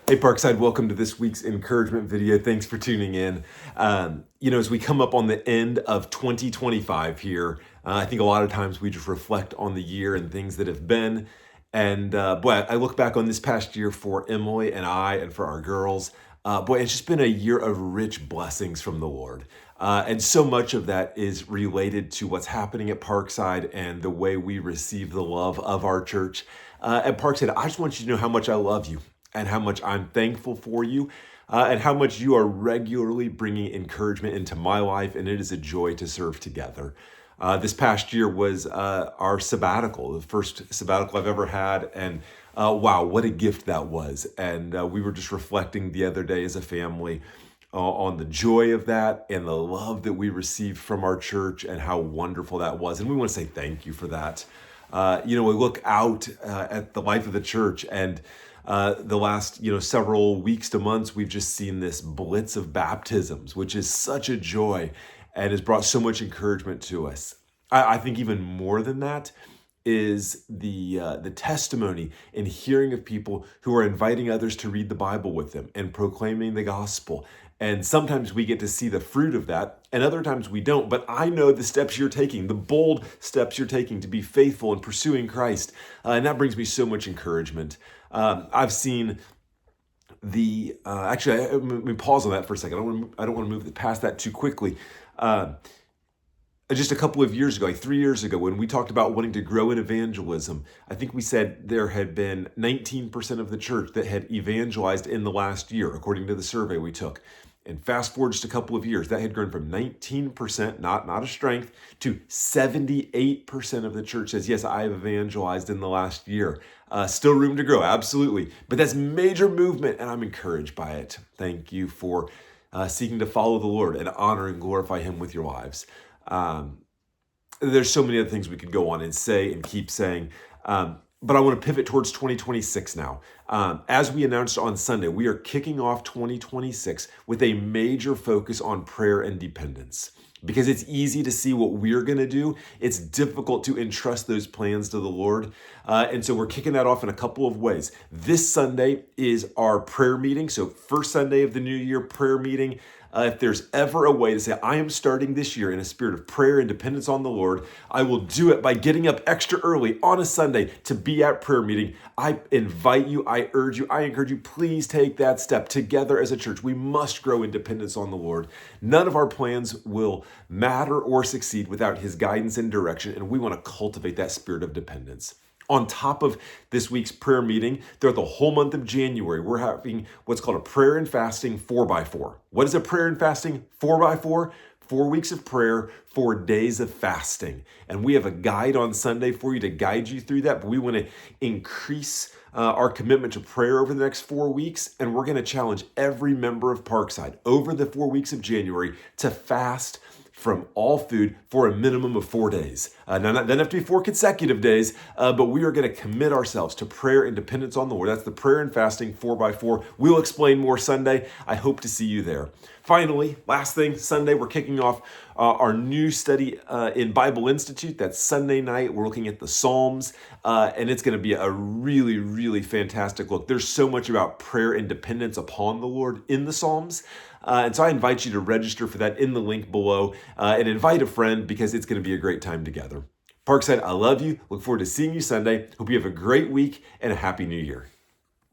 Hey, Parkside, welcome to this week's encouragement video. Thanks for tuning in. As we come up on the end of 2025 here, I think a lot of times we just reflect on the year and things that have been. And boy, I look back on this past year for Emily and I and for our girls. Boy, it's just been a year of rich blessings from the Lord. And so much of that is related to what's happening at Parkside and the way we receive the love of our church. At Parkside, I just want you to know how much I love you and how much I'm thankful for you, and how much you are regularly bringing encouragement into my life, and it is a joy to serve together. This past year was our sabbatical, the first sabbatical I've ever had, and wow, what a gift that was. And we were just reflecting the other day as a family on the joy of that and the love that we received from our church and how wonderful that was. And we want to say thank you for that. We look out at the life of the church, and the last several weeks to months, we've just seen this blitz of baptisms, which is such a joy and has brought so much encouragement to us. I think even more than that is the testimony and hearing of people who are inviting others to read the Bible with them and proclaiming the gospel. And sometimes we get to see the fruit of that, and other times we don't. But I know the steps you're taking, the bold steps you're taking to be faithful in pursuing Christ. And that brings me so much encouragement. I've seen let me pause on that for a second. I don't want to move past that too quickly. Just a couple of years ago, like 3 years ago, when we talked about wanting to grow in evangelism, I think we said there had been 19% of the church that had evangelized in the last year, according to the survey we took. And fast forward just a couple of years, that had grown from 19%, not a strength, to 78% of the church says, yes, I have evangelized in the last year. Still room to grow, absolutely. But that's major movement, and I'm encouraged by it. Thank you for seeking to follow the Lord and honor and glorify Him with your lives. There's so many other things we could go on and say and keep saying. But I want to pivot towards 2026 now. As we announced on Sunday, we are kicking off 2026 with a major focus on prayer and dependence. Because it's easy to see what we're going to do, it's difficult to entrust those plans to the Lord. And so we're kicking that off in a couple of ways. This Sunday is our prayer meeting. So first Sunday of the new year, prayer meeting. If there's ever a way to say, I am starting this year in a spirit of prayer and dependence on the Lord, I will do it by getting up extra early on a Sunday to be at prayer meeting. I invite you, I urge you, I encourage you, please take that step. Together as a church, we must grow in dependence on the Lord. None of our plans will matter or succeed without His guidance and direction, and we want to cultivate that spirit of dependence. On top of this week's prayer meeting, throughout the whole month of January, we're having what's called a prayer and fasting 4x4. What is a prayer and fasting 4x4? 4 weeks of prayer, 4 days of fasting. And we have a guide on Sunday for you to guide you through that. But we want to increase our commitment to prayer over the next 4 weeks. And we're going to challenge every member of Parkside over the 4 weeks of January to fast from all food for a minimum of 4 days. Now, that doesn't have to be 4 consecutive days, but we are going to commit ourselves to prayer and dependence on the Lord. That's the prayer and fasting 4x4. We'll explain more Sunday. I hope to see you there. Finally, last thing, Sunday, we're kicking off our new study in Bible Institute. That's Sunday night. We're looking at the Psalms, and it's going to be a really, really fantastic look. There's so much about prayer and dependence upon the Lord in the Psalms. And so I invite you to register for that in the link below and invite a friend because it's going to be a great time together. Parkside, I love you. Look forward to seeing you Sunday. Hope you have a great week and a happy new year.